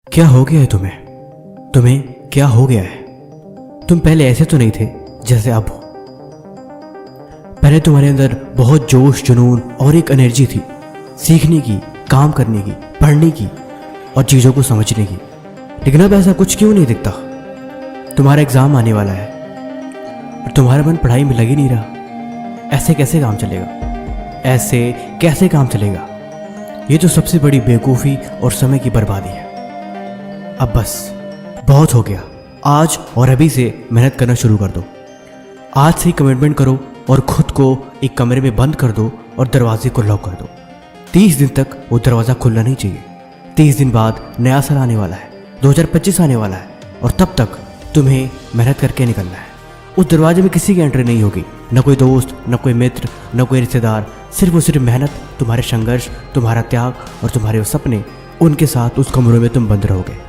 क्या हो गया है तुम्हें? तुम्हें क्या हो गया है? तुम पहले ऐसे तो नहीं थे जैसे अब हो। पहले तुम्हारे अंदर बहुत जोश, जुनून और एक एनर्जी थी, सीखने की, काम करने की, पढ़ने की और चीज़ों को समझने की। लेकिन अब ऐसा कुछ क्यों नहीं दिखता? तुम्हारा एग्ज़ाम आने वाला है और तुम्हारा मन पढ़ाई में लग ही नहीं रहा। ऐसे कैसे काम चलेगा? ऐसे कैसे काम चलेगा? ये तो सबसे बड़ी बेवकूफ़ी और समय की बर्बादी है। अब बस बहुत हो गया। आज और अभी से मेहनत करना शुरू कर दो। आज से ही कमिटमेंट करो और खुद को एक कमरे में बंद कर दो और दरवाजे को लॉक कर दो। 30 दिन तक वो दरवाज़ा खुलना नहीं चाहिए। 30 दिन बाद नया साल आने वाला है, 2025 आने वाला है और तब तक तुम्हें मेहनत करके निकलना है। उस दरवाजे में किसी की एंट्री नहीं होगी, न कोई दोस्त, न कोई मित्र, न कोई रिश्तेदार। सिर्फ और सिर्फ मेहनत, तुम्हारे संघर्ष, तुम्हारा त्याग और तुम्हारे सपने। उनके साथ उस कमरे में तुम बंद रहोगे।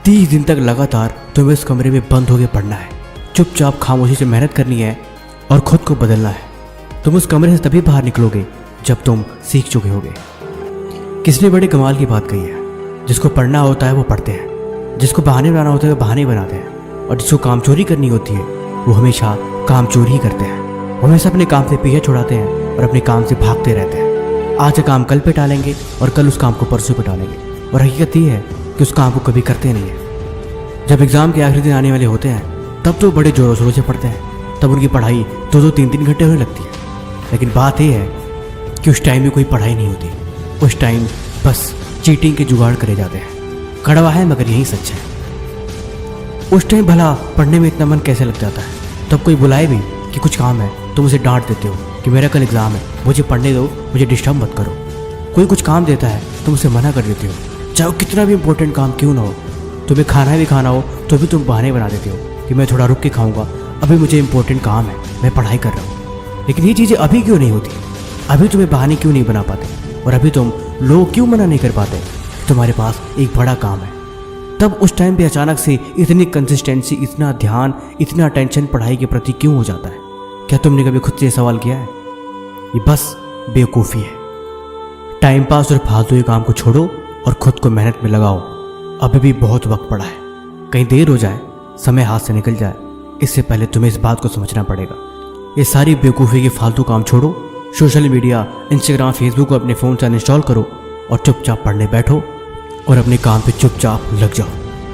30 दिन तक लगातार तुम्हें उस कमरे में बंद होकर पढ़ना है। चुपचाप खामोशी से मेहनत करनी है और खुद को बदलना है। तुम उस कमरे से तभी बाहर निकलोगे जब तुम सीख चुके होगे। किसने बड़े कमाल की बात कही है? जिसको पढ़ना होता है वो पढ़ते हैं, जिसको बहाने बनाना होता है वो बहाने बनाते हैं और जिसको काम चोरी करनी होती है वो हमेशा काम चोरी ही करते हैं। वो हमेशा अपने काम से पीछे छुड़ाते हैं और अपने काम से भागते रहते हैं। आज का काम कल पे टालेंगे और कल उस काम को परसों पे टालेंगे और हकीकत ये है कि उस काम को कभी करते नहीं है। जब एग्ज़ाम के आखिरी दिन आने वाले होते हैं तब तो बड़े जोरों शोरों से पढ़ते हैं, तब उनकी पढ़ाई 2-2, 3-3 घंटे होने लगती है। लेकिन बात यह है कि उस टाइम में कोई पढ़ाई नहीं होती। उस टाइम बस चीटिंग के जुगाड़ करे जाते हैं। कड़वा है मगर यही सच है। उस टाइम भला पढ़ने में इतना मन कैसे लग जाता है? तब कोई बुलाए भी कि कुछ काम है, तुम उसे डांट देते हो कि मेरा कल एग्ज़ाम है, मुझे पढ़ने दो, मुझे डिस्टर्ब मत करो। कोई कुछ काम देता है, तुम उसे मना कर देते हो, चाहे वो कितना भी इंपॉर्टेंट काम क्यों ना हो। तुम्हें खाना भी खाना हो तो भी तुम बहाने बना देते हो कि मैं थोड़ा रुक के खाऊंगा, अभी मुझे इंपॉर्टेंट काम है, मैं पढ़ाई कर रहा हूँ। लेकिन ये चीज़ें अभी क्यों नहीं होती? अभी तुम्हें बहाने क्यों नहीं बना पाते? और अभी तुम लोग क्यों मना नहीं कर पाते? तुम्हारे पास एक बड़ा काम है। तब उस टाइम पे अचानक से इतनी कंसिस्टेंसी, इतना ध्यान, इतना अटेंशन पढ़ाई के प्रति क्यों हो जाता है? क्या तुमने कभी खुद से सवाल किया है? ये बस बेवकूफ़ी है। टाइम पास और फालतू के काम को छोड़ो और खुद को मेहनत में लगाओ। अभी भी बहुत वक्त पड़ा है। कहीं देर हो जाए, समय हाथ से निकल जाए, इससे पहले तुम्हें इस बात को समझना पड़ेगा। ये सारी बेवकूफ़ी के फालतू काम छोड़ो। सोशल मीडिया, इंस्टाग्राम, फेसबुक को अपने फ़ोन से अनइंस्टॉल करो और चुपचाप पढ़ने बैठो और अपने काम पे चुपचाप लग जाओ।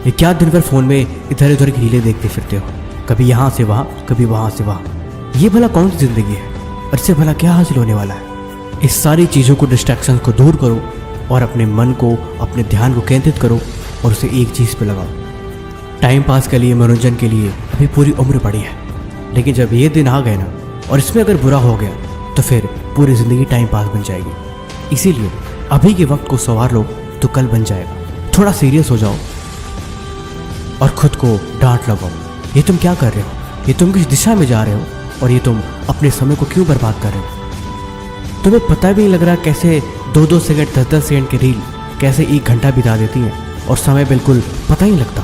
ये क्या दिन भर फ़ोन में इधर उधर की रीलें देखते फिरते हो, कभी यहाँ से वहाँ, कभी वहाँ से वहाँ। ये भला कौन सी ज़िंदगी है? और इससे भला क्या हासिल होने वाला है? इस सारी चीज़ों को, डिस्ट्रैक्शन को दूर करो और अपने मन को, अपने ध्यान को केंद्रित करो और उसे एक चीज़ पे लगाओ। टाइम पास के लिए, मनोरंजन के लिए अभी पूरी उम्र पड़ी है। लेकिन जब ये दिन आ गए ना और इसमें अगर बुरा हो गया तो फिर पूरी ज़िंदगी टाइम पास बन जाएगी। इसीलिए अभी के वक्त को संवार लो तो कल बन जाएगा। थोड़ा सीरियस हो जाओ और खुद को डांट लगाओ। ये तुम क्या कर रहे हो? ये तुम किस दिशा में जा रहे हो? और ये तुम अपने समय को क्यों बर्बाद कर रहे हो? तुम्हें पता भी नहीं लग रहा कैसे 2-2 सेकंड, 10-10 सेकंड की रील कैसे 1 घंटा बिता देती है और समय बिल्कुल पता ही नहीं लगता।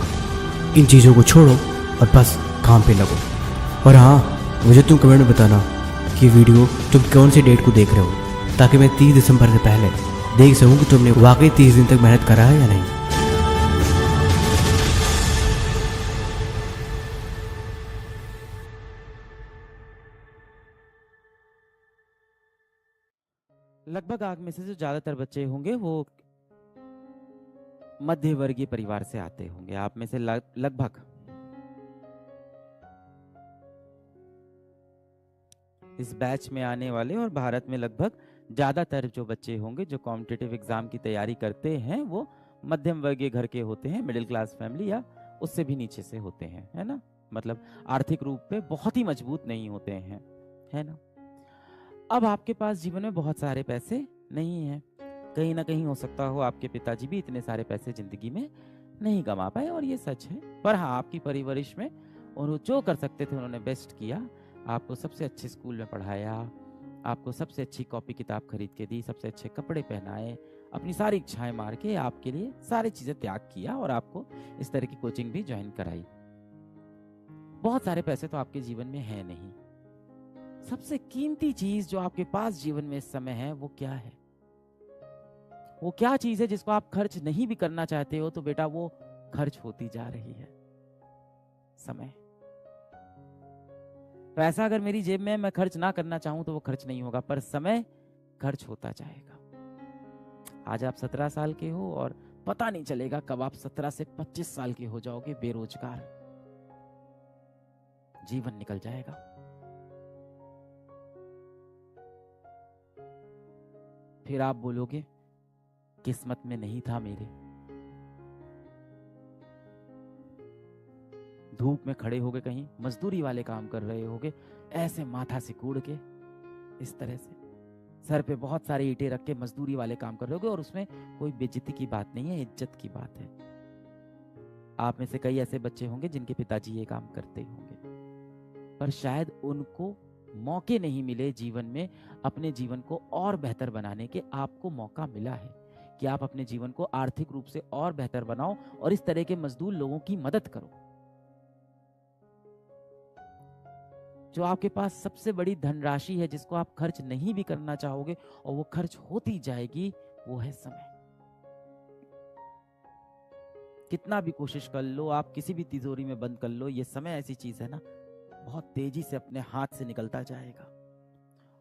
इन चीज़ों को छोड़ो और बस काम पे लगो। और हाँ, मुझे तुम कमेंट में बताना कि वीडियो तुम कौन सी डेट को देख रहे हो, ताकि मैं 30 दिसंबर से पहले देख सकूं कि तुमने वाकई 30 दिन तक मेहनत करा है या नहीं। लगभग आग में से जो ज्यादातर बच्चे होंगे वो मध्य वर्गीय परिवार से आते होंगे। आप में से लगभग इस बैच में आने वाले और भारत में लगभग ज्यादातर जो बच्चे होंगे जो कॉम्पिटिटिव एग्जाम की तैयारी करते हैं वो मध्यम वर्गीय घर के होते हैं, मिडिल क्लास फैमिली या उससे भी नीचे से होते हैं, है ना। मतलब आर्थिक रूप पे बहुत ही मजबूत नहीं होते हैं, है ना। अब आपके पास जीवन में बहुत सारे पैसे नहीं हैं। कहीं ना कहीं हो सकता हो आपके पिताजी भी इतने सारे पैसे जिंदगी में नहीं कमा पाए और ये सच है। पर हाँ, आपकी परवरिश में उन्होंने जो कर सकते थे उन्होंने बेस्ट किया। आपको सबसे अच्छे स्कूल में पढ़ाया, आपको सबसे अच्छी कॉपी किताब खरीद के दी, सबसे अच्छे कपड़े पहनाए, अपनी सारी इच्छाएं मार के आपके लिए सारी चीजें त्याग किया और आपको इस तरह की कोचिंग भी ज्वाइन कराई। बहुत सारे पैसे तो आपके जीवन में है नहीं। सबसे कीमती चीज जो आपके पास जीवन में इस समय है वो क्या है? वो क्या चीज है जिसको आप खर्च नहीं भी करना चाहते हो, तो बेटा वो खर्च होती जा रही है, समय। पैसा अगर मेरी जेब में मैं खर्च ना करना चाहूं तो वो खर्च नहीं होगा, पर समय खर्च होता जाएगा। आज आप 17 साल के हो और पता नहीं चलेगा कब आप 17 से 25 साल के हो जाओगे, बेरोजगार, जीवन निकल जाएगा। फिर आप बोलोगे किस्मत में नहीं था मेरे। धूप में खड़े होगे, कहीं मजदूरी वाले काम कर रहे होगे, ऐसे माथा सिकुड़ के, इस तरह से सर पे बहुत सारे ईंटें रख के मजदूरी वाले काम कर रहे होगे, और उसमें कोई बेइज्जती की बात नहीं है, इज्जत की बात है। आप में से कई ऐसे बच्चे होंगे जिनके पिताजी ये काम करते होंगे, पर शायद उनको मौके नहीं मिले जीवन में अपने जीवन को और बेहतर बनाने के। आपको मौका मिला है कि आप अपने जीवन को आर्थिक रूप से और बेहतर बनाओ और इस तरह के मजदूर लोगों की मदद करो। जो आपके पास सबसे बड़ी धनराशि है जिसको आप खर्च नहीं भी करना चाहोगे और वो खर्च होती जाएगी, वो है समय। कितना भी कोशिश कर लो, आप किसी भी तिजोरी में बंद कर लो, ये समय ऐसी चीज है ना, बहुत तेजी से अपने हाथ से निकलता जाएगा।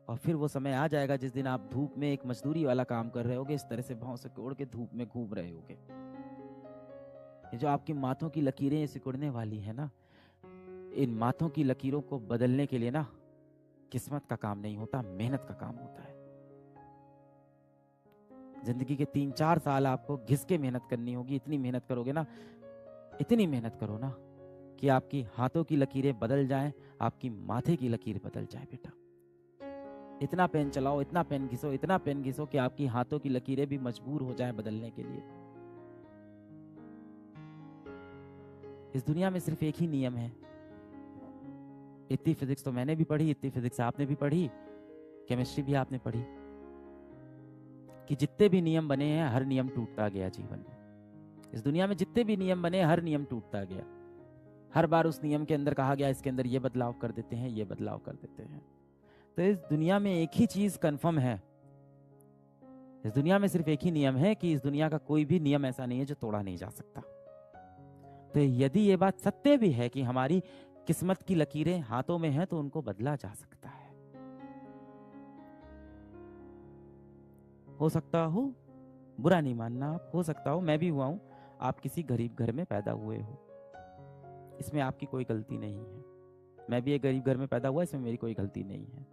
और फिर वो समय आ जाएगा जिस दिन आप धूप में एक मजदूरी वाला काम कर रहे होगे, इस तरह से भाव से कोड़ के धूप में घूम रहे होगे। ये जो आपकी माथों की लकीरें सिकुड़ने वाली है ना, इन माथों की लकीरों को बदलने के लिए ना किस्मत का काम नहीं होता, मेहनत का काम होता है। जिंदगी के 3-4 साल आपको घिस के मेहनत करनी होगी। इतनी मेहनत करोगे ना, इतनी मेहनत करो ना कि आपकी हाथों की लकीरें बदल जाएं, आपकी माथे की लकीर बदल जाए बेटा। इतना पेन चलाओ, इतना पेन घिसो, इतना पेन घिसो कि आपकी हाथों की लकीरें भी मजबूर हो जाएं बदलने के लिए। इस दुनिया में सिर्फ एक ही नियम है। इतनी फिजिक्स तो मैंने भी पढ़ी, इतनी फिजिक्स आपने भी पढ़ी, केमिस्ट्री भी आपने पढ़ी, कि जितने भी नियम बने हैं हर नियम टूटता गया जीवन में। इस दुनिया में जितने भी नियम बने हर नियम टूटता गया। हर बार उस नियम के अंदर कहा गया इसके अंदर ये बदलाव कर देते हैं, ये बदलाव कर देते हैं। तो इस दुनिया में एक ही चीज कंफर्म है, इस दुनिया में सिर्फ एक ही नियम है कि इस दुनिया का कोई भी नियम ऐसा नहीं है जो तोड़ा नहीं जा सकता। तो यदि ये बात सत्य भी है कि हमारी किस्मत की लकीरें हाथों में हैं, तो उनको बदला जा सकता है। हो सकता हो, बुरा नहीं मानना आप, हो सकता हो मैं भी हुआ हूं, आप किसी गरीब घर में पैदा हुए हो, इसमें आपकी कोई गलती नहीं है। मैं भी एक गरीब घर में पैदा हुआ, इसमें मेरी कोई गलती नहीं है।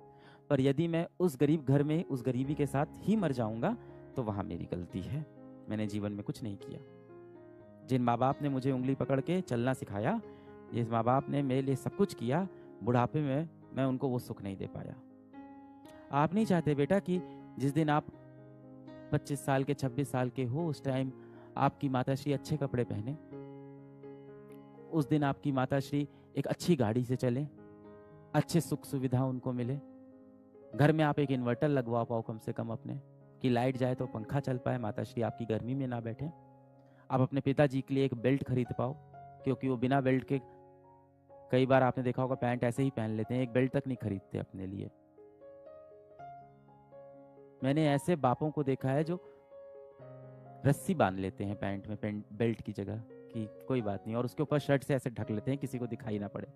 पर यदि मैं उस गरीब घर में उस गरीबी के साथ ही मर जाऊंगा तो वहां मेरी गलती है। मैंने जीवन में कुछ नहीं किया। जिन माँ बाप ने मुझे उंगली पकड़ के चलना सिखाया, जिस माँ बाप ने मेरे लिए सब कुछ किया, बुढ़ापे में मैं उनको वो सुख नहीं दे पाया। आप नहीं चाहते बेटा कि जिस दिन आप 25 साल के 26 साल के हो, उस टाइम आपकी माताश्री अच्छे कपड़े पहने, उस दिन आपकी माताश्री एक अच्छी गाड़ी से चले, अच्छे सुख सुविधा उनको मिले, घर में आप एक इन्वर्टर लगवा पाओ कम से कम अपने, कि लाइट जाए तो पंखा चल पाए, माताश्री आपकी गर्मी में ना बैठे। आप अपने पिताजी के लिए एक बेल्ट खरीद पाओ, क्योंकि वो बिना बेल्ट के, कई बार आपने देखा होगा पैंट ऐसे ही पहन लेते हैं, एक बेल्ट तक नहीं खरीदते अपने लिए। मैंने ऐसे बापों को देखा है जो रस्सी बांध लेते हैं पैंट में, बेल्ट की जगह, कि कोई बात नहीं, और उसके ऊपर शर्ट से ऐसे ढक लेते हैं किसी को दिखाई ना पड़े।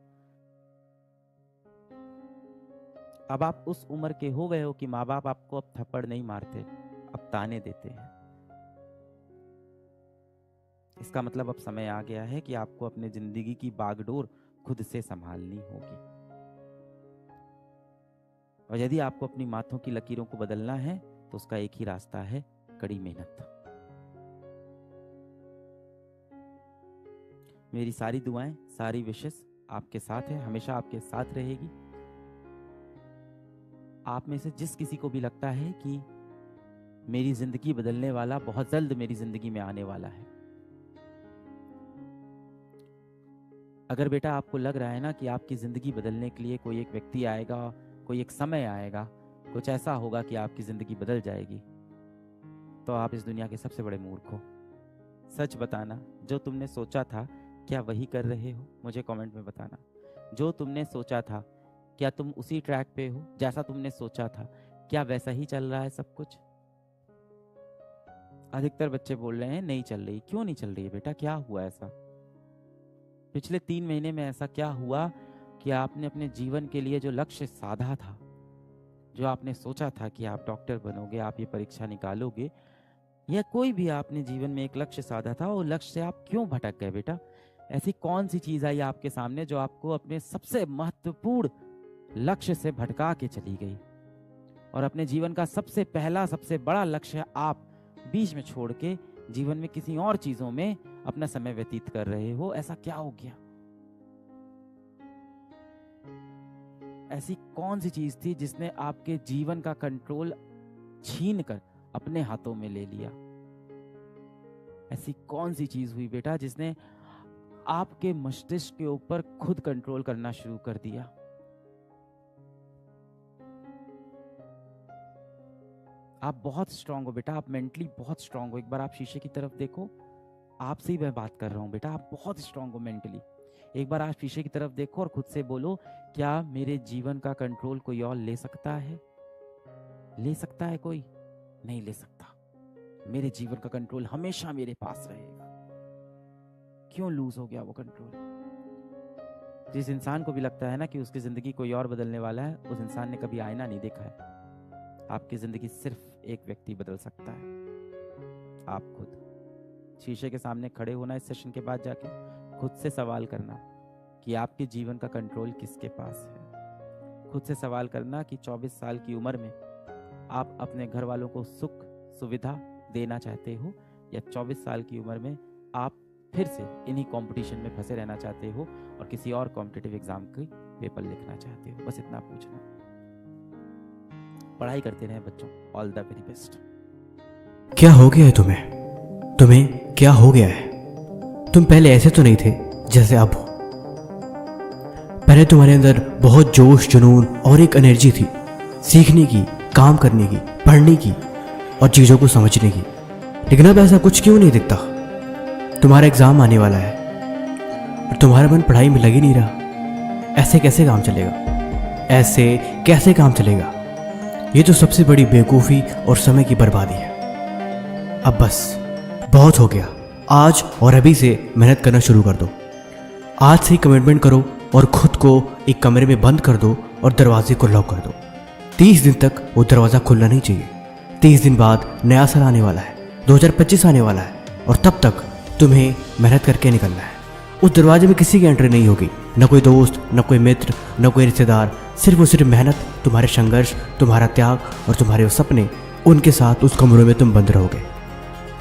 अब आप उस उम्र के हो गए हो कि माँ बाप आपको अब थप्पड़ नहीं मारते, अब ताने देते हैं। इसका मतलब अब समय आ गया है कि आपको अपने जिंदगी की बागडोर खुद से संभालनी होगी। और यदि आपको अपनी माथों की लकीरों को बदलना है तो उसका एक ही रास्ता है, कड़ी मेहनत। मेरी सारी दुआएं, सारी विशेष आपके साथ है, हमेशा आपके साथ रहेगी। आप में से जिस किसी को भी लगता है कि मेरी जिंदगी बदलने वाला बहुत जल्द मेरी जिंदगी में आने वाला है, अगर बेटा आपको लग रहा है ना कि आपकी जिंदगी बदलने के लिए कोई एक व्यक्ति आएगा, कोई एक समय आएगा, कुछ ऐसा होगा कि आपकी जिंदगी बदल जाएगी, तो आप इस दुनिया के सबसे बड़े मूर्ख हो। सच बताना, जो तुमने सोचा था क्या वही कर रहे हो? मुझे कमेंट में बताना। जो तुमने सोचा था क्या तुम उसी ट्रैक पे हो? जैसा तुमने सोचा था क्या वैसा ही चल रहा है सब कुछ? अधिकतर बच्चे बोल रहे हैं नहीं चल रही। क्यों नहीं चल रही है बेटा, क्या हुआ ऐसा? पिछले 3 महीने में ऐसा क्या हुआ कि आपने अपने जीवन के लिए जो लक्ष्य साधा था, जो आपने सोचा था कि आप डॉक्टर बनोगे, आप ये परीक्षा निकालोगे, या कोई भी आपने जीवन में एक लक्ष्य साधा था, वो लक्ष्य से आप क्यों भटक गए बेटा? ऐसी कौन सी चीज आई आपके सामने जो आपको अपने सबसे महत्वपूर्ण लक्ष्य से भटका के चली गई, और अपने जीवन का सबसे पहला सबसे बड़ा लक्ष्य आप बीच में छोड़ के जीवन में किसी और चीजों में अपना समय व्यतीत कर रहे हो? ऐसा क्या हो गया? ऐसी कौन सी चीज थी जिसने आपके जीवन का कंट्रोल छीन कर अपने हाथों में ले लिया? ऐसी कौन सी चीज हुई बेटा जिसने आपके मस्तिष्क के ऊपर खुद कंट्रोल करना शुरू कर दिया? आप बहुत स्ट्रांग हो बेटा, आप मेंटली बहुत स्ट्रांग हो। एक बार आप शीशे की तरफ देखो, आपसे ही मैं बात कर रहा हूं बेटा, आप बहुत स्ट्रांग हो मेंटली। एक बार आप शीशे की तरफ देखो और खुद से बोलो, क्या मेरे जीवन का कंट्रोल कोई और ले सकता है? ले सकता है कोई? नहीं ले सकता। मेरे जीवन का कंट्रोल हमेशा मेरे पास रहेगा। क्यों लूज हो गया वो कंट्रोल? जिस इंसान को भी लगता है ना कि उसकी जिंदगी कोई और बदलने वाला है, उस इंसान ने कभी आईना नहीं देखा है। आपकी जिंदगी सिर्फ एक व्यक्ति बदल सकता है, आप खुद। शीशे के सामने खड़े होना इस सेशन के बाद जाके खुद से सवाल करना कि आपके जीवन का कंट्रोल किसके पास है। खुद से सवाल करना कि 24 साल की उम्र में आप अपने घर वालों को सुख सुविधा देना चाहते हो, या 24 साल की उम्र में आप फिर से इन्हीं कंपटीशन में फंसे रहना चाहते हो और किसी और कॉम्पिटिटिव एग्जाम की पेपर लिखना चाहते हो। बस इतना पूछना। पढ़ाई करते रहें बच्चों। All the very best. क्या हो गया है तुम्हें क्या हो गया है? तुम पहले ऐसे तो नहीं थे जैसे अब हो। पहले तुम्हारे अंदर बहुत जोश जुनून और एक एनर्जी थी, सीखने की, काम करने की, पढ़ने की और चीज़ों को समझने की। लेकिन अब ऐसा कुछ क्यों नहीं दिखता? तुम्हारा एग्ज़ाम आने वाला है और तुम्हारा मन पढ़ाई में लग ही नहीं रहा। ऐसे कैसे काम चलेगा? ऐसे कैसे काम चलेगा? ये तो सबसे बड़ी बेवकूफ़ी और समय की बर्बादी है। अब बस बहुत हो गया। आज और अभी से मेहनत करना शुरू कर दो। आज से ही कमिटमेंट करो और खुद को एक कमरे में बंद कर दो और दरवाजे को लॉक कर दो। 30 दिन तक वो दरवाज़ा खुलना नहीं चाहिए। 30 दिन बाद नया साल आने वाला है, 2025 आने वाला है, और तब तक तुम्हें मेहनत करके निकलना है। उस दरवाजे में किसी की एंट्री नहीं होगी, न कोई दोस्त, न कोई मित्र, न कोई रिश्तेदार। सिर्फ और सिर्फ मेहनत, तुम्हारे संघर्ष, तुम्हारा त्याग और तुम्हारे वो सपने, उनके साथ उस कमरे में तुम बंद रहोगे।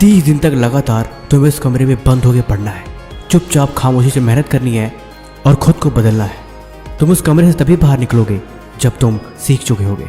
30 दिन तक लगातार तुम्हें इस कमरे में बंद होकर पढ़ना है। चुपचाप खामोशी से मेहनत करनी है और खुद को बदलना है। तुम उस कमरे से तभी बाहर निकलोगे जब तुम सीख चुके होगे।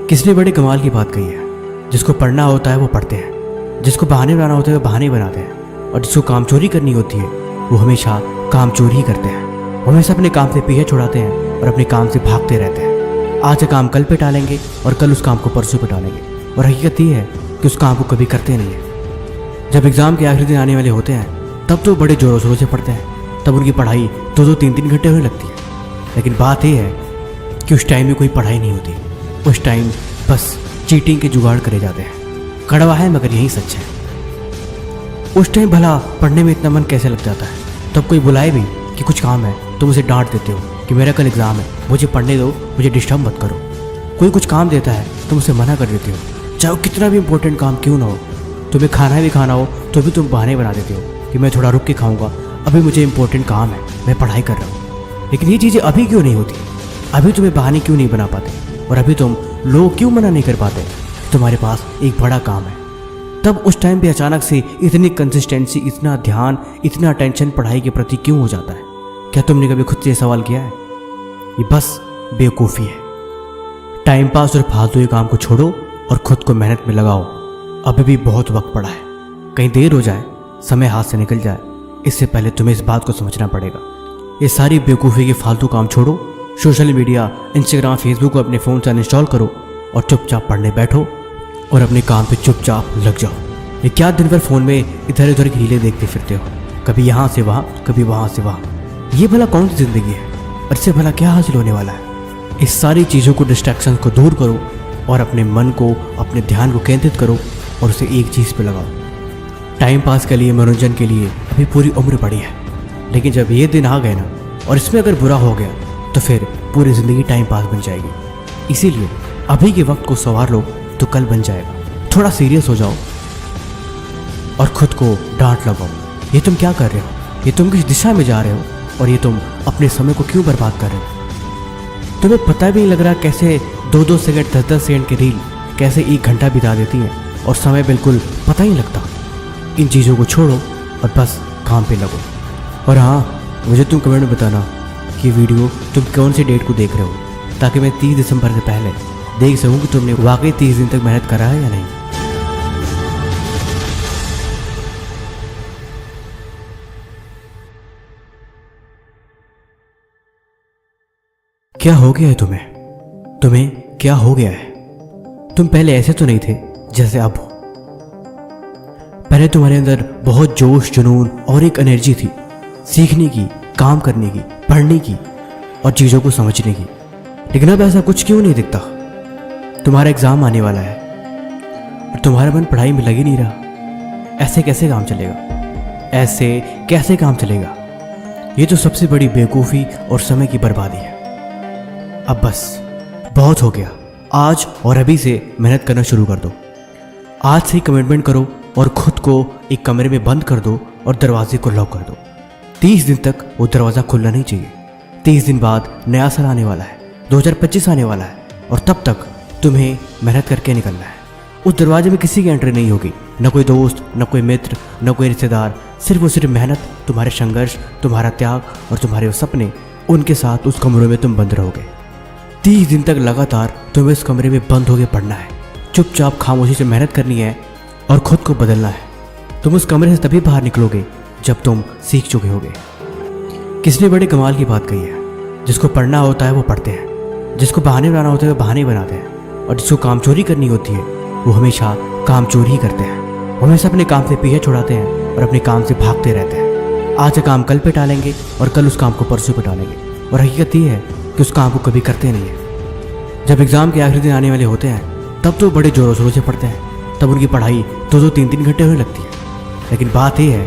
किसने बड़े कमाल की बात कही है, जिसको पढ़ना होता है वो पढ़ते हैं, जिसको बहाने बनाना होता है वो बहाने बनाते हैं, और जिसको काम चोरी करनी होती है वो हमेशा काम चोरी ही करते हैं। वो हमेशा अपने काम से पीछे छुड़ाते हैं और अपने काम से भागते रहते हैं। आज का काम कल पे टालेंगे और कल उस काम को परसों पे टालेंगे, और हकीकत ये है कि उस काम को कभी करते नहीं है। जब एग्ज़ाम के आखिरी दिन आने वाले होते हैं तब तो बड़े ज़ोरों शोरों से पढ़ते हैं, तब उनकी पढ़ाई 2-2, 3-3 घंटे होने लगती है। लेकिन बात यह है कि उस टाइम में कोई पढ़ाई नहीं होती। उस टाइम बस चीटिंग के जुगाड़ करे जाते हैं। कड़वा है मगर यही सच है। उस टाइम भला पढ़ने में इतना मन कैसे लग जाता है? तब कोई बुलाए भी कि कुछ काम है, तुम उसे डांट देते हो कि मेरा कल एग्ज़ाम है, मुझे पढ़ने दो, मुझे डिस्टर्ब मत करो। कोई कुछ काम देता है, तुम उसे मना कर देते हो, चाहे वो कितना भी इंपॉर्टेंट काम क्यों ना हो। तुम्हें खाना भी खाना हो तो भी तुम बहाने बना देते हो कि मैं थोड़ा रुक के खाऊंगा, अभी मुझे इंपॉर्टेंट काम है, मैं पढ़ाई कर रहा हूँ। लेकिन ये चीज़ें अभी क्यों नहीं होती? अभी तुम्हें बहाने क्यों नहीं बना पाते? और अभी तुम लोग क्यों मना नहीं कर पाते? तुम्हारे पास एक बड़ा काम है। तब उस टाइम पे अचानक से इतनी कंसिस्टेंसी, इतना ध्यान, इतना अटेंशन पढ़ाई के प्रति क्यों हो जाता है? क्या तुमने कभी खुद से सवाल किया है? ये बस बेवकूफ़ी है। टाइम पास और फालतू के काम को छोड़ो और खुद को मेहनत में लगाओ। अभी भी बहुत वक्त पड़ा है। कहीं देर हो जाए, समय हाथ से निकल जाए, इससे पहले तुम्हें इस बात को समझना पड़ेगा। ये सारी बेवकूफ़ी के फालतू काम छोड़ो। सोशल मीडिया, इंस्टाग्राम, फेसबुक को अपने फ़ोन से अनइंस्टॉल करो और चुपचाप पढ़ने बैठो और अपने काम पे चुपचाप लग जाओ। ये क्या दिन भर फ़ोन में इधर उधर की रीलें देखते फिरते हो, कभी यहाँ से वहाँ, कभी वहाँ से वहाँ। ये भला कौन सी ज़िंदगी है? और इससे भला क्या हासिल होने वाला है? इस सारी चीज़ों को, डिस्ट्रैक्शन को दूर करो और अपने मन को, अपने ध्यान को केंद्रित करो और उसे एक चीज़ पे लगाओ। टाइम पास के लिए, मनोरंजन के लिए अभी पूरी उम्र पड़ी है, लेकिन जब ये दिन आ गए ना और इसमें अगर बुरा हो गया तो फिर पूरी ज़िंदगी टाइम पास बन जाएगी। इसीलिए अभी के वक्त को संवार लो तो कल बन जाएगा। थोड़ा सीरियस हो जाओ और खुद को डांट लगाओ। ये तुम क्या कर रहे हो? ये तुम किस दिशा में जा रहे हो? और ये तुम अपने समय को क्यों बर्बाद कर रहे हो? तुम्हें पता भी नहीं लग रहा कैसे 2-2 सेकंड, 10-10 सेकंड की रील कैसे 1 घंटा बिता देती हैं और समय बिल्कुल पता ही नहीं लगता। इन चीज़ों को छोड़ो और बस काम पे लगो। और हाँ, मुझे तुम कमेंट में बताना कि वीडियो तुम कौन सी डेट को देख रहे हो, ताकि मैं 30 दिसंबर से पहले देख सकूँ कि तुमने वाकई 30 दिन तक मेहनत करा है या नहीं। क्या हो गया है तुम्हें? तुम्हें क्या हो गया है? तुम पहले ऐसे तो नहीं थे जैसे अब हो। पहले तुम्हारे अंदर बहुत जोश, जुनून और एक एनर्जी थी, सीखने की, काम करने की, पढ़ने की और चीज़ों को समझने की। लेकिन अब ऐसा कुछ क्यों नहीं दिखता? तुम्हारा एग्ज़ाम आने वाला है और तुम्हारा मन पढ़ाई में लग ही नहीं रहा। ऐसे कैसे काम चलेगा? ऐसे कैसे काम चलेगा? ये तो सबसे बड़ी बेवकूफ़ी और समय की बर्बादी है। अब बस बहुत हो गया। आज और अभी से मेहनत करना शुरू कर दो। आज से ही कमिटमेंट करो और खुद को एक कमरे में बंद कर दो और दरवाजे को लॉक कर दो। 30 दिन तक वो दरवाज़ा खुलना नहीं चाहिए। 30 दिन बाद नया साल आने वाला है, 2025 आने वाला है और तब तक तुम्हें मेहनत करके निकलना है। उस दरवाजे में किसी की एंट्री नहीं होगी, न कोई दोस्त, न कोई मित्र, न कोई रिश्तेदार। सिर्फ और सिर्फ मेहनत, तुम्हारे संघर्ष, तुम्हारा त्याग और तुम्हारे वो सपने, उनके साथ उस कमरे में तुम बंद रहोगे। 30 दिन तक लगातार तुम्हें इस कमरे में बंद होकर पढ़ना है। चुपचाप खामोशी से मेहनत करनी है और खुद को बदलना है। तुम उस कमरे से तभी बाहर निकलोगे जब तुम सीख चुके होगे। किसने बड़े कमाल की बात कही है, जिसको पढ़ना होता है वो पढ़ते हैं, जिसको बहाने बनाना होता है वो बहाने बनाते हैं, और जिसको काम चोरी करनी होती है वो हमेशा काम चोरी ही करते हैं। वो हमेशा अपने काम से पीछे छुड़ाते हैं और अपने काम से भागते रहते हैं। आज का काम कल पे टालेंगे और कल उस काम को परसों पे टालेंगे, और हकीकत ये है कि उस काम को कभी करते नहीं है। जब एग्ज़ाम के आखिरी दिन आने वाले होते हैं तब तो बड़े ज़ोरों शोरों से पढ़ते हैं, तब उनकी पढ़ाई 2-2, 3-3 घंटे होने लगती है। लेकिन बात यह है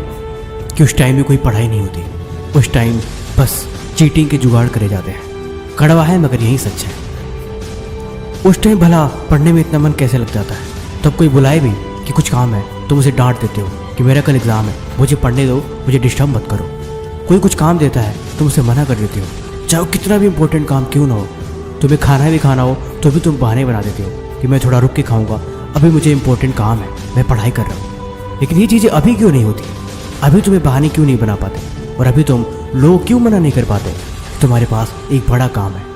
कि उस टाइम में कोई पढ़ाई नहीं होती। उस टाइम बस चीटिंग के जुगाड़ करे जाते हैं। कड़वा है मगर यही सच है। उस टाइम भला पढ़ने में इतना मन कैसे लग जाता है? तब कोई बुलाए भी कि कुछ काम है, तुम उसे डांट देते हो कि मेरा कल एग्ज़ाम है, मुझे पढ़ने दो, मुझे डिस्टर्ब मत करो। कोई कुछ काम देता है, तुम उसे मना कर देते हो, चाहे वो कितना भी इंपॉर्टेंट काम क्यों ना हो। तुम्हें खाना भी खाना हो तो भी तुम बहाने बना देते हो कि मैं थोड़ा रुक के खाऊंगा, अभी मुझे इंपॉर्टेंट काम है, मैं पढ़ाई कर रहा हूँ। लेकिन ये चीज़ें अभी क्यों नहीं होती? अभी तुम्हें बहाने क्यों नहीं बना पाते? और अभी तुम लोग क्यों मना नहीं कर पाते? तुम्हारे पास एक बड़ा काम है।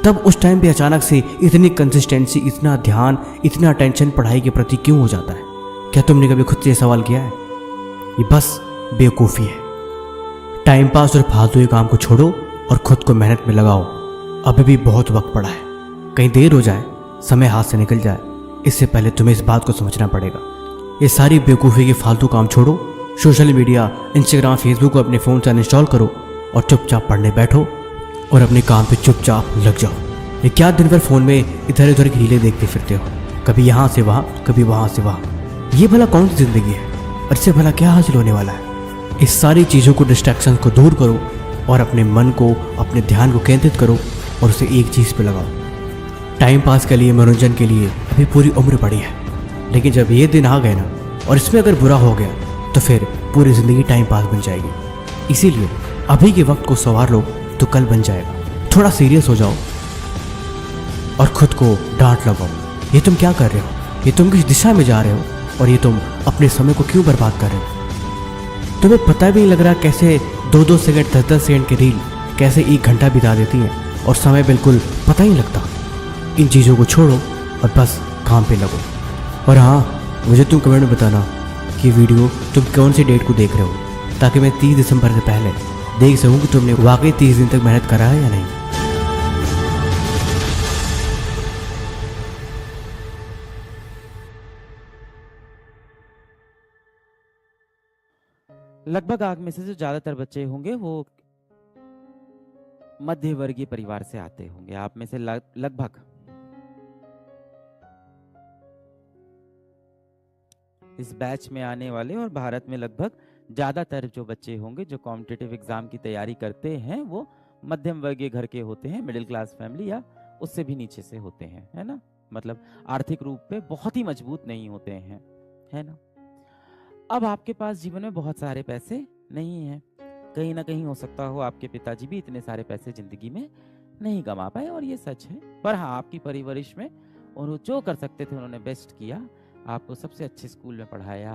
तब उस टाइम पे अचानक से इतनी कंसिस्टेंसी, इतना ध्यान, इतना अटेंशन पढ़ाई के प्रति क्यों हो जाता है? क्या तुमने कभी खुद से ये सवाल किया है? ये बस बेवकूफ़ी है। टाइम पास और फालतू के काम को छोड़ो और खुद को मेहनत में लगाओ। अभी भी बहुत वक्त पड़ा है, कहीं देर हो जाए, समय हाथ से निकल जाए, इससे पहले तुम्हें इस बात को समझना पड़ेगा। ये सारी बेवकूफ़ी के फालतू काम छोड़ो, सोशल मीडिया, इंस्टाग्राम, फेसबुक को अपने फ़ोन से अनइंस्टॉल करो और चुपचाप पढ़ने बैठो और अपने काम पे चुपचाप लग जाओ। ये क्या दिन भर फ़ोन में इधर उधर की रीलें देखते फिरते हो, कभी यहाँ से वहाँ, कभी वहाँ से वहाँ। ये भला कौन सी ज़िंदगी है? और इससे भला क्या हासिल होने वाला है? इस सारी चीज़ों को, डिस्ट्रैक्शन को दूर करो और अपने मन को, अपने ध्यान को केंद्रित करो और उसे एक चीज़ पे लगाओ। टाइम पास के लिए, मनोरंजन के लिए अभी पूरी उम्र पड़ी है, लेकिन जब ये दिन आ गए ना और इसमें अगर बुरा हो गया तो फिर पूरी ज़िंदगी टाइम पास बन जाएगी। इसीलिए अभी के वक्त को संवार लो तो कल बन जाएगा। थोड़ा सीरियस हो जाओ और खुद को डांट लगाओ। ये तुम क्या कर रहे हो? ये तुम किस दिशा में जा रहे हो? और ये तुम अपने समय को क्यों बर्बाद कर रहे हो? तुम्हें पता भी नहीं लग रहा कैसे 2-2 सेकंड, 10-10 सेकंड की रील कैसे 1 घंटा बिता देती है और समय बिल्कुल पता ही नहीं लगता। इन चीज़ों को छोड़ो और बस काम पे लगो। और हाँ, मुझे तुम कमेंट में बताना कि वीडियो तुम कौन सी डेट को देख रहे हो, ताकि मैं 30 दिसंबर से पहले देख सकूँ कि तुमने वाकई 30 दिन तक मेहनत करा है या नहीं। लगभग आग में से जो ज्यादातर बच्चे होंगे वो मध्य वर्गीय परिवार से आते होंगे। आप में से लगभग इस बैच में आने वाले और भारत में लगभग ज़्यादातर जो बच्चे होंगे जो कॉम्पिटिटिव एग्ज़ाम की तैयारी करते हैं वो मध्यम वर्गीय घर के होते हैं, मिडिल क्लास फैमिली या उससे भी नीचे से होते हैं, है ना। मतलब आर्थिक रूप पे बहुत ही मजबूत नहीं होते हैं, है ना। अब आपके पास जीवन में बहुत सारे पैसे नहीं हैं, कहीं ना कहीं हो सकता हो आपके पिताजी भी इतने सारे पैसे जिंदगी में नहीं कमा पाए और ये सच है। पर हाँ, आपकी परवरिश में उन्होंने जो कर सकते थे उन्होंने बेस्ट किया। आपको सबसे अच्छे स्कूल में पढ़ाया,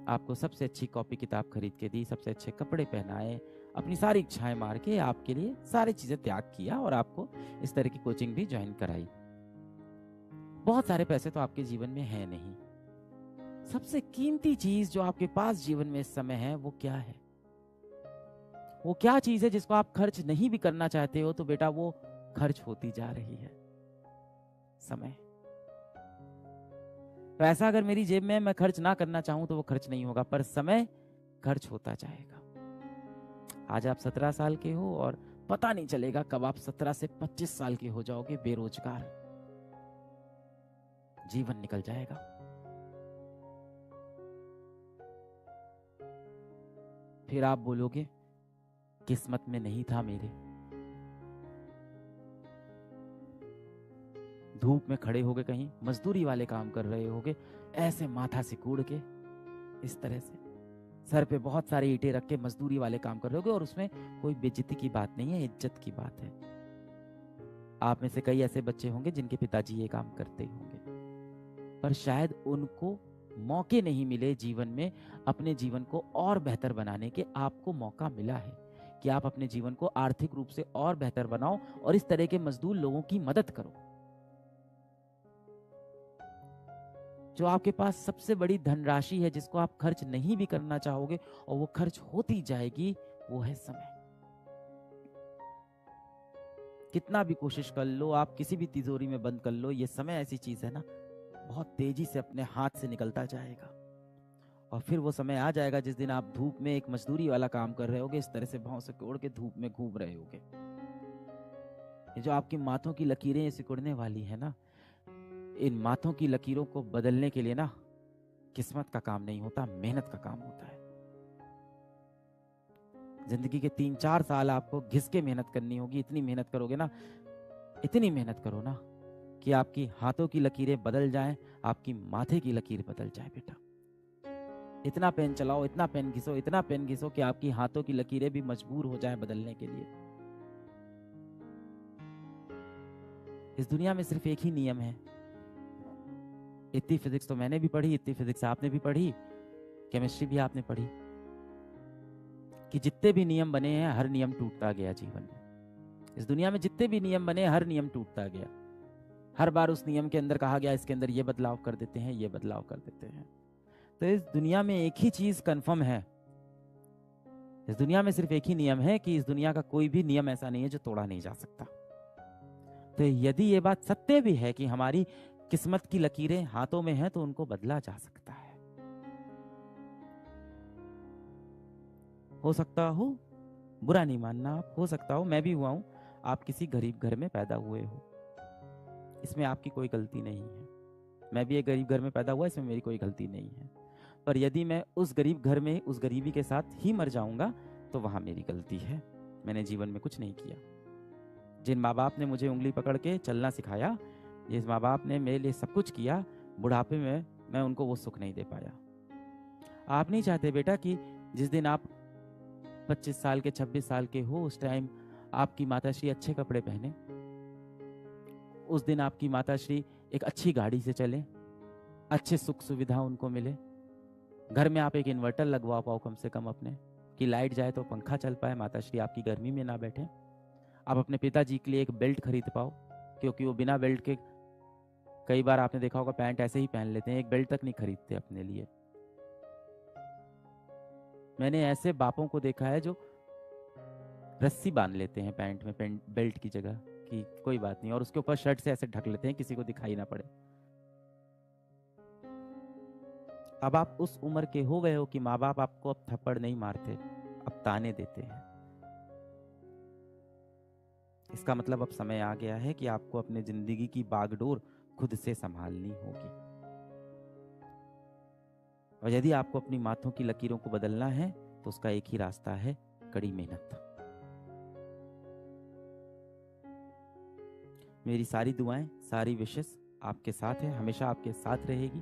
आपको सबसे अच्छी कॉपी किताब खरीद के दी, सबसे अच्छे कपड़े पहनाए, अपनी सारी इच्छाएं मार के आपके लिए सारी चीजें त्याग किया और आपको इस तरह की कोचिंग भी ज्वाइन कराई। बहुत सारे पैसे तो आपके जीवन में है नहीं। सबसे कीमती चीज जो आपके पास जीवन में इस समय है वो क्या है? वो क्या चीज है जिसको आप खर्च नहीं भी करना चाहते हो तो बेटा वो खर्च होती जा रही है? समय। पैसा अगर मेरी जेब में मैं खर्च ना करना चाहूं तो वो खर्च नहीं होगा, पर समय खर्च होता जाएगा। आज आप 17 साल के हो और पता नहीं चलेगा कब आप 17 से 25 साल के हो जाओगे बेरोजगार। जीवन निकल जाएगा। फिर आप बोलोगे किस्मत में नहीं था मेरे। धूप में खड़े होगे, कहीं मजदूरी वाले काम कर रहे होगे, ऐसे माथा सिकुड़ के, इस तरह से सर पे बहुत सारी ईंटें रख के मजदूरी वाले काम कर रहे होगे और उसमें कोई बेइज्जती की बात नहीं है, इज्जत की बात है। आप में से कई ऐसे बच्चे होंगे जिनके पिताजी ये काम करते होंगे, पर शायद उनको मौके नहीं मिले जीवन में अपने जीवन को और बेहतर बनाने के। आपको मौका मिला है कि आप अपने जीवन को आर्थिक रूप से और बेहतर बनाओ और इस तरह के मजदूर लोगों की मदद करो। जो आपके पास सबसे बड़ी धनराशि है जिसको आप खर्च नहीं भी करना चाहोगे और वो खर्च होती जाएगी, वो है समय। कितना भी कोशिश कर लो, आप किसी भी तिजोरी में बंद कर लो, ये समय ऐसी चीज है ना, बहुत तेजी से अपने हाथ से निकलता जाएगा। और फिर वो समय आ जाएगा जिस दिन आप धूप में एक मजदूरी वाला काम कर रहे होगे, इस तरह से भाव से कोड़ के धूप में घूम रहे होगे। ये जो आपकी माथों की लकीरें सिकुड़ने वाली है ना, इन माथों की लकीरों को बदलने के लिए ना किस्मत का काम नहीं होता, मेहनत का काम होता है। जिंदगी के 3-4 साल आपको घिस के मेहनत करनी होगी। इतनी मेहनत करोगे ना, इतनी मेहनत करो ना कि आपकी हाथों की लकीरें बदल जाएं, आपकी माथे की लकीर बदल जाए बेटा। इतना पेन चलाओ, इतना पेन घिसो, इतना पेन घिसो कि आपकी हाथों की लकीरें भी मजबूर हो जाएं बदलने के लिए। इस दुनिया में सिर्फ एक ही नियम है। इतनी फिजिक्स तो मैंने भी पढ़ी, इतनी फिजिक्स आपने भी पढ़ी, केमिस्ट्री भी आपने पढ़ी, कि जितने भी नियम बने हैं हर नियम टूटता गया जीवन में। इस दुनिया में जितने भी नियम बने हर नियम टूटता गया। हर बार उस नियम के अंदर कहा गया इसके अंदर ये बदलाव कर देते हैं, ये बदलाव कर देते हैं। तो इस दुनिया में एक ही चीज कंफर्म है, इस दुनिया में सिर्फ एक ही नियम है कि इस दुनिया का कोई भी नियम ऐसा नहीं है जो तोड़ा नहीं जा सकता। तो यदि ये बात सत्य भी है कि हमारी किस्मत की लकीरें हाथों में हैं तो उनको बदला जा सकता है। हो सकता हो, बुरा नहीं मानना आप, हो सकता हो मैं भी हुआ हूं, आप किसी गरीब घर में पैदा हुए हो, इसमें आपकी कोई गलती नहीं है। मैं भी एक गरीब घर में पैदा हुआ, इसमें मेरी कोई गलती नहीं है। पर यदि मैं उस गरीब घर में उस गरीबी के साथ ही मर जाऊंगा तो वहां मेरी गलती है। मैंने जीवन में कुछ नहीं किया। जिन माँ बाप ने मुझे उंगली पकड़ के चलना सिखाया, जिस माँ बाप ने मेरे लिए सब कुछ किया, बुढ़ापे में मैं उनको वो सुख नहीं दे पाया। आप नहीं चाहते बेटा कि जिस दिन आप 25 साल के 26 साल के हो उस टाइम आपकी माताश्री अच्छे कपड़े पहने, उस दिन आपकी माताश्री एक अच्छी गाड़ी से चले, अच्छे सुख सुविधा उनको मिले, घर में आप एक इन्वर्टर लगवा पाओ कम से कम अपने, कि लाइट जाए तो पंखा चल पाए, माताश्री आपकी गर्मी में ना बैठे। आप अपने पिताजी के लिए एक बेल्ट खरीद पाओ, क्योंकि वो बिना बेल्ट के कई बार आपने देखा होगा पैंट ऐसे ही पहन लेते हैं, एक बेल्ट तक नहीं खरीदते अपने लिए। मैंने ऐसे बापों को देखा है जो रस्सी बांध लेते हैं पैंट में बेल्ट की जगह, कि कोई बात नहीं, और उसके ऊपर शर्ट से ऐसे ढक लेते हैं किसी को दिखाई ना पड़े। अब आप उस उम्र के हो गए हो कि माँ बाप आपको अब थप्पड़ नहीं मारते, अब ताने देते हैं। इसका मतलब अब समय आ गया है कि आपको अपने जिंदगी की बागडोर खुद से संभालनी होगी। और यदि आपको अपनी माथों की लकीरों को बदलना है तो उसका एक ही रास्ता है, कड़ी मेहनत। मेरी सारी दुआएं, सारी विशेस आपके साथ है, हमेशा आपके साथ रहेगी।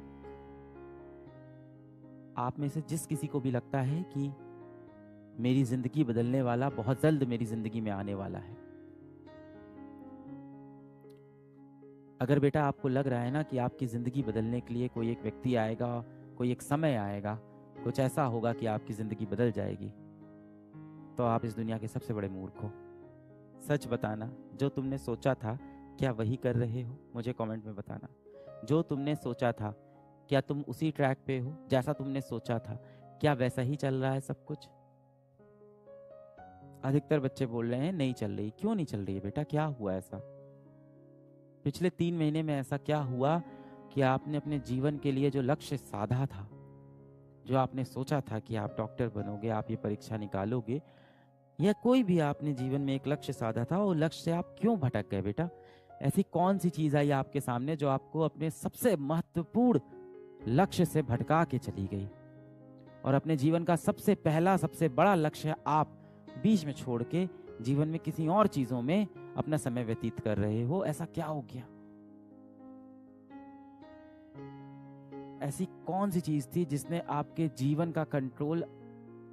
आप में से जिस किसी को भी लगता है कि मेरी जिंदगी बदलने वाला बहुत जल्द मेरी जिंदगी में आने वाला है, अगर बेटा आपको लग रहा है ना कि आपकी जिंदगी बदलने के लिए कोई एक व्यक्ति आएगा, कोई एक समय आएगा, कुछ ऐसा होगा कि आपकी जिंदगी बदल जाएगी, तो आप इस दुनिया के सबसे बड़े मूर्ख हो। सच बताना, जो तुमने सोचा था क्या वही कर रहे हो? मुझे कमेंट में बताना। जो तुमने सोचा था क्या तुम उसी ट्रैक पे हो? जैसा तुमने सोचा था क्या वैसा ही चल रहा है सब कुछ? अधिकतर बच्चे बोल रहे हैं नहीं चल रही। क्यों नहीं चल रही है बेटा? क्या हुआ ऐसा? पिछले 3 महीने में ऐसा क्या हुआ कि आपने अपने जीवन के लिए जो लक्ष्य साधा था, जो आपने सोचा था कि आप डॉक्टर बनोगे, आप ये परीक्षा निकालोगे, या कोई भी आपने जीवन में एक लक्ष्य साधा था, वो लक्ष्य से आप क्यों भटक गए बेटा? ऐसी कौन सी चीज आई आपके सामने जो आपको अपने सबसे महत्वपूर्ण लक्ष्य से भटका के चली गई, और अपने जीवन का सबसे पहला सबसे बड़ा लक्ष्य आप बीच में छोड़ के जीवन में किसी और चीजों में अपना समय व्यतीत कर रहे हो? ऐसा क्या हो गया? ऐसी कौन सी चीज थी जिसने आपके जीवन का कंट्रोल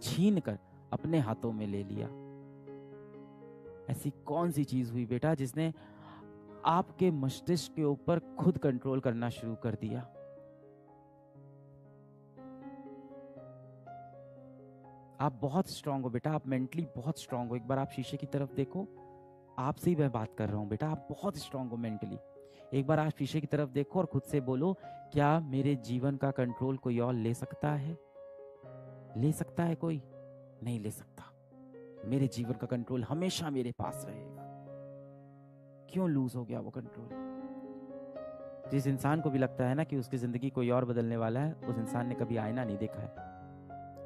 छीन कर अपने हाथों में ले लिया? ऐसी कौन सी चीज हुई बेटा जिसने आपके मस्तिष्क के ऊपर खुद कंट्रोल करना शुरू कर दिया? आप बहुत स्ट्रांग हो बेटा, आप मेंटली बहुत स्ट्रांग हो। एक बार आप शीशे की तरफ देखो, आपसे ही मैं बात कर रहा हूं बेटा, आप बहुत स्ट्रांग हो मेंटली। एक बार आप शीशे की तरफ देखो और खुद से बोलो, क्या मेरे जीवन का कंट्रोल कोई और ले सकता है? ले सकता है कोई? नहीं ले सकता। मेरे जीवन का कंट्रोल हमेशा मेरे पास रहेगा। क्यों लूज हो गया वो कंट्रोल? जिस इंसान को भी लगता है ना कि उसकी जिंदगी कोई और बदलने वाला है, उस इंसान ने कभी आईना नहीं देखा है।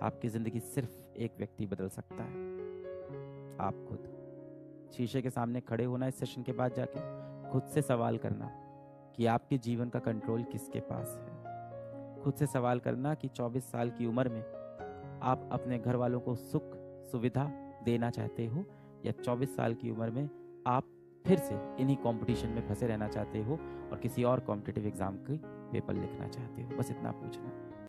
आपकी जिंदगी सिर्फ एक व्यक्ति बदल सकता है, आप खुद। शीशे के सामने खड़े होना इस सेशन के बाद जाके खुद से सवाल करना कि आपके जीवन का कंट्रोल किसके पास है। खुद से सवाल करना कि 24 साल की उम्र में आप अपने घर वालों को सुख सुविधा देना चाहते हो, या 24 साल की उम्र में आप फिर से इन्हीं कंपटीशन में फंसे रहना चाहते हो और किसी और कॉम्पिटिटिव एग्जाम की पेपर लिखना चाहते हो। बस इतना पूछना।